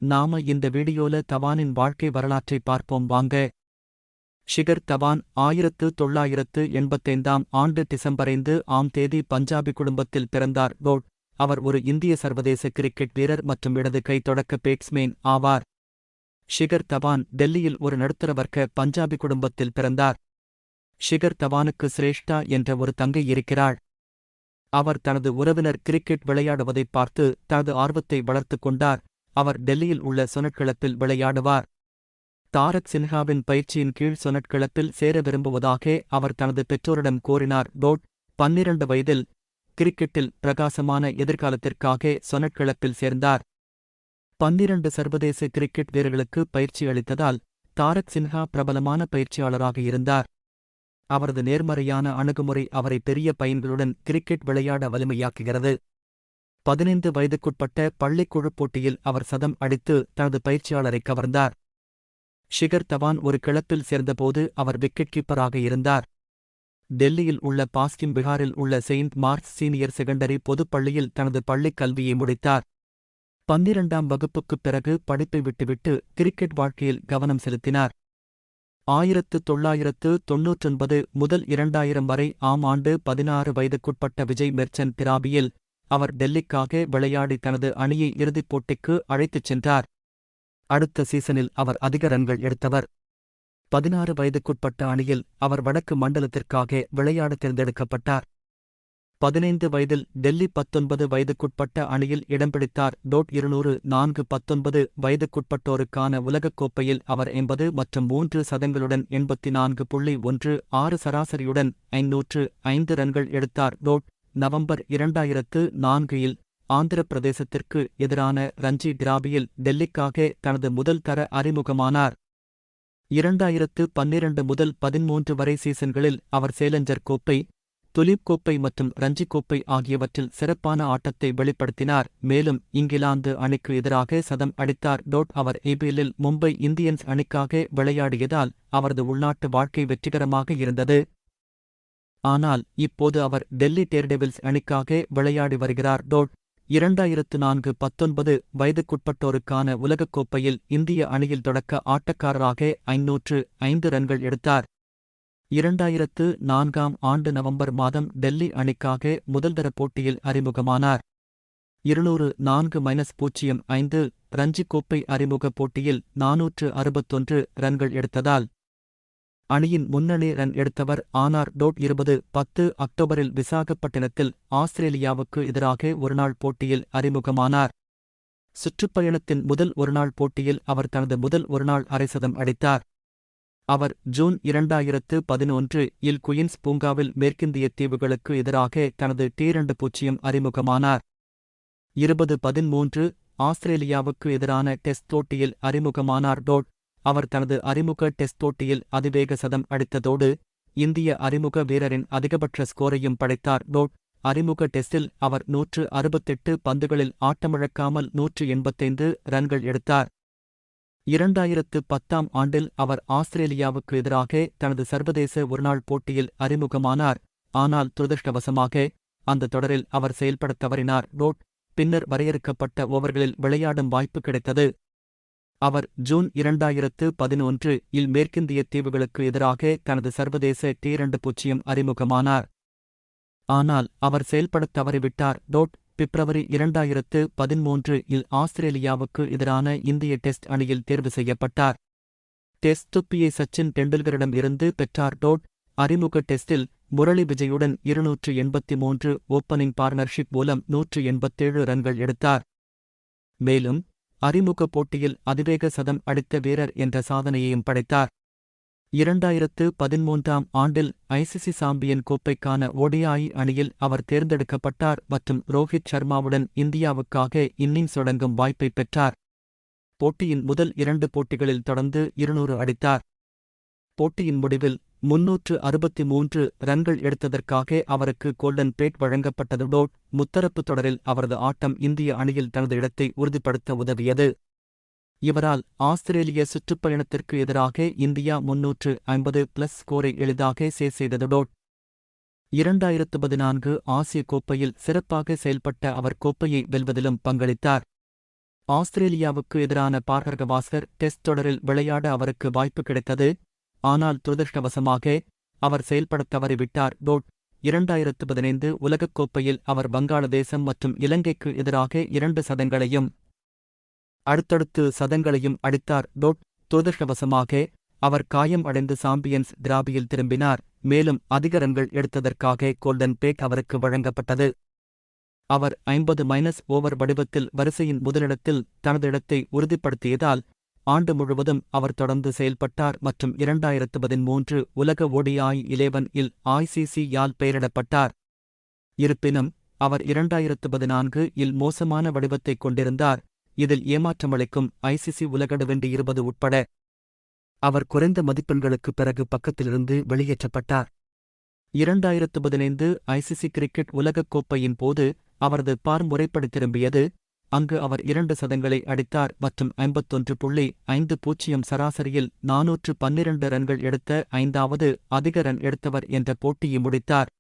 நாம இந்த வீடியோல தவானின் வாழ்க்கை வரலாற்றை பார்ப்போம் வாங்க. ஷிகர் தவான் 1985ஆம் ஆண்டு டிசம்பர் 5ஆம் தேதி பஞ்சாபி குடும்பத்தில் பிறந்தார். அவர் ஒரு இந்திய சர்வதேச கிரிக்கெட் வீரர் மற்றும் இடது கை தொடக்க பேட்ஸ்மேன் ஆவார். ஷிகர் தவான் டெல்லியில் ஒரு நடுத்தர வர்க்க பஞ்சாபி குடும்பத்தில் பிறந்தார். ஷிகர் தவானுக்கு சிரேஷ்டா என்ற ஒரு தங்கை இருக்கிறாள். அவர் தனது உறவினர் கிரிக்கெட் விளையாடுவதைப் பார்த்து தனது ஆர்வத்தை வளர்த்துக் கொண்டார். அவர் டெல்லியில் உள்ள சொனட் கிளப்பில் விளையாடுவார். தாரக் சின்ஹாவின் பயிற்சியின் கீழ் சொனட் கிளப்பில் சேர விரும்புவதாக அவர் தனது பெற்றோரிடம் கோரினார். 12 வயதில் கிரிக்கெட்டில் பிரகாசமான எதிர்காலத்திற்காக சொனட் கிளப்பில் சேர்ந்தார். 12 சர்வதேச கிரிக்கெட் வீரர்களுக்கு பயிற்சி அளித்ததால் தாரக் சின்ஹா பிரபலமான பயிற்சியாளராக இருந்தார். அவரது நேர்மறையான அணுகுமுறை அவரை பெரிய பையன்களுடன் கிரிக்கெட் விளையாட வலிமையாக்குகிறது. 15 வயதுக்குட்பட்ட பள்ளிக்குழு போட்டியில் அவர் சதம் அடித்து தனது பயிற்சியாளரை கவர்ந்தார். ஷிகர் தவான் ஒரு கிளப்பில் சேர்ந்தபோது அவர் விக்கெட் கீப்பராக இருந்தார். டெல்லியில் உள்ள பாஸ்கிம் பிகாரில் உள்ள செயின்ட் மார்க்ஸ் சீனியர் செகண்டரி பொதுப்பள்ளியில் தனது பள்ளிக் கல்வியை முடித்தார். 12ஆம் வகுப்புக்குப் பிறகு படிப்பை விட்டுவிட்டு கிரிக்கெட் வாழ்க்கையில் கவனம் செலுத்தினார். 1999 முதல் 2000 வரை ஆண்டு 16 வயதுக்குட்பட்ட விஜய் மெர்ச்சன்ட் திராபியில் அவர் டெல்லிக்காக விளையாடி தனது அணியை இறுதிப் போட்டிக்கு அழைத்துச் சென்றார். அடுத்த சீசனில் அவர் அதிக ரன்கள் எடுத்தவர். 16 வயதுக்குட்பட்ட அணியில் அவர் வடக்கு மண்டலத்திற்காக விளையாட தேர்ந்தெடுக்கப்பட்டார். 15 வயதில் டெல்லி 19 வயதுக்குட்பட்ட அணியில் இடம் பிடித்தார். 204 வயதுக்குட்பட்டோருக்கான உலகக்கோப்பையில் அவர் 80 மற்றும் 3 சதங்களுடன் 84.16 சராசரியுடன் 505 ரன்கள் எடுத்தார். நவம்பர் 2004இல் ஆந்திர பிரதேசத்திற்கு எதிரான ரஞ்சி டிராபியில் டெல்லிக்காக தனது முதல் தர அறிமுகமானார். 2012 முதல் 13 வரை சீசன்களில் அவர் சேலஞ்சர் கோப்பை, துலீப் கோப்பை மற்றும் ரஞ்சி கோப்பை ஆகியவற்றில் சிறப்பான ஆட்டத்தை வெளிப்படுத்தினார். மேலும் இங்கிலாந்து அணிக்கு எதிராக சதம் அடித்தார். அவர் ஐபிஎல்லில் மும்பை இந்தியன்ஸ் அணிக்காக விளையாடியதால் அவரது உள்நாட்டு வாழ்க்கை வெற்றிகரமாக இருந்தது. ஆனால் இப்போது அவர் டெல்லி டேர்டெவில்ஸ் அணிக்காக விளையாடி வருகிறார். 2004 வயதுக்குட்பட்டோருக்கான உலகக்கோப்பையில் இந்திய அணியில் தொடக்க ஆட்டக்காரராக 505 ரன்கள் எடுத்தார். 2004ஆம் ஆண்டு நவம்பர் மாதம் டெல்லி அணிக்காக முதல்தர போட்டியில் அறிமுகமானார். 204-05 ரஞ்சி கோப்பை அறிமுக போட்டியில் 461 ரன்கள் எடுத்ததால் அணியின் முன்னணி ரன் எடுத்தவர் ஆனார். 2010 அக்டோபரில் விசாகப்பட்டினத்தில் ஆஸ்திரேலியாவுக்கு எதிராக ஒருநாள் போட்டியில் அறிமுகமானார். சுற்றுப்பயணத்தின் முதல் ஒருநாள் போட்டியில் அவர் தனது முதல் ஒருநாள் அரைசதம் அடித்தார். அவர் ஜூன் 2011இல் குயின்ஸ் பூங்காவில் மேற்கிந்திய தீவுகளுக்கு எதிராக தனது T20 அறிமுகமானார். 2013 ஆஸ்திரேலியாவுக்கு எதிரான டெஸ்ட் போட்டியில் அறிமுகமானார். அவர் தனது அறிமுக டெஸ்ட் போட்டியில் அதிவேக சதம் அடித்ததோடு இந்திய அறிமுக வீரரின் அதிகபட்ச ஸ்கோரையும் படைத்தார். அறிமுக டெஸ்டில் அவர் 168 பந்துகளில் ஆட்டமிழக்காமல் 185 ரன்கள் எடுத்தார். 2010ஆம் ஆண்டில் அவர் ஆஸ்திரேலியாவுக்கு எதிராக தனது சர்வதேச ஒருநாள் போட்டியில் அறிமுகமானார். ஆனால் துரதிர்ஷ்டவசமாக அந்த தொடரில் அவர் செயல்படத் தவறினார். பின்னர் வரையறுக்கப்பட்ட ஓவர்களில் விளையாடும் வாய்ப்பு கிடைத்தது. அவர் ஜூன் 2011இல் மேற்கிந்திய தீவுகளுக்கு எதிராக தனது சர்வதேச T20 அறிமுகமானார். ஆனால் அவர் செயல்படத் தவறிவிட்டார். பிப்ரவரி 2013இல் ஆஸ்திரேலியாவுக்கு எதிரான இந்திய டெஸ்ட் அணியில் தேர்வு செய்யப்பட்டார். டெஸ்ட் தொப்பியை சச்சின் டெண்டுல்கரிடம் இருந்து பெற்றார். அறிமுக டெஸ்டில் முரளி விஜயுடன் 283 ஓப்பனிங் பார்ட்னர்ஷிப் மூலம் 187 ரன்கள் எடுத்தார். மேலும் அறிமுக போட்டியில் அதிவேக சதம் அடித்த வீரர் என்ற சாதனையையும் படைத்தார். 2013ஆம் ஆண்டில் ஐசிசி சாம்பியன் கோப்பைக்கான ODI அணியில் அவர் தேர்ந்தெடுக்கப்பட்டார் மற்றும் ரோஹித் சர்மாவுடன் இந்தியாவுக்காக இன்னிங்ஸ் தொடங்கும் வாய்ப்பை பெற்றார். போட்டியின் முதல் 2 போட்டிகளில் தொடர்ந்து 200 அடித்தார். போட்டியின் முடிவில் 363 ரன்கள் எடுத்ததற்காக அவருக்கு கோல்டன் பேட் வழங்கப்பட்டது. முத்தரப்பு தொடரில் அவரது ஆட்டம் இந்திய அணியில் தனது இடத்தை உறுதிப்படுத்த உதவியது. இவரால் ஆஸ்திரேலிய சுற்றுப்பயணத்திற்கு எதிராக இந்தியா 350+ ஸ்கோரை எளிதாக சேஸ் செய்தது. 2014 ஆசிய கோப்பையில் சிறப்பாக செயல்பட்ட அவர் கோப்பையை வெல்வதிலும் பங்களித்தார். ஆஸ்திரேலியாவுக்கு எதிரான பார்கர்கவாஸ்கர் டெஸ்ட் தொடரில் விளையாட அவருக்கு வாய்ப்பு கிடைத்தது. ஆனால் துரதிருஷ்டவசமாக அவர் செயல்படத் தவறிவிட்டார். 2015 உலகக்கோப்பையில் அவர் வங்காளதேசம் மற்றும் இலங்கைக்கு எதிராக 2 சதங்களையும் அடுத்தடுத்து சதங்களையும் அடித்தார். துரதிருஷ்டவசமாக அவர் காயம் அடைந்து சாம்பியன்ஸ் டிராபியில் திரும்பினார். மேலும் அதிக ரன்கள் எடுத்ததற்காக கோல்டன் பேக் அவருக்கு வழங்கப்பட்டது. அவர் 50- ஓவர் வடிவத்தில் வரிசையின் முதலிடத்தில் தனது இடத்தை உறுதிப்படுத்தியதால் ஆண்டு முழுவதும் அவர் தொடர்ந்து செயல்பட்டார் மற்றும் 2013 உலக ODI 11 இல் ICC யால் பெயரிடப்பட்டார். இருப்பினும் அவர் 2014 இல் மோசமான வடிவத்தைக் கொண்டிருந்தார், இதில் ஏமாற்றமளிக்கும் ICC உலக டி20 20 உட்பட அவர் குறைந்த மதிப்பெண்களுக்குப் பிறகு பக்கத்திலிருந்து வெளியேற்றப்பட்டார். 2015 ICC கிரிக்கெட் உலகக் கோப்பையின் போது அவரது பார் முறைப்படி திரும்பியது. அங்கு அவர் 2 சதங்களை அடித்தார் மற்றும் 51.50 சராசரியில் 412 ரன்கள் எடுத்த 5வது அதிக ரன் எடுத்தவர் என்ற போட்டியை முடித்தார்.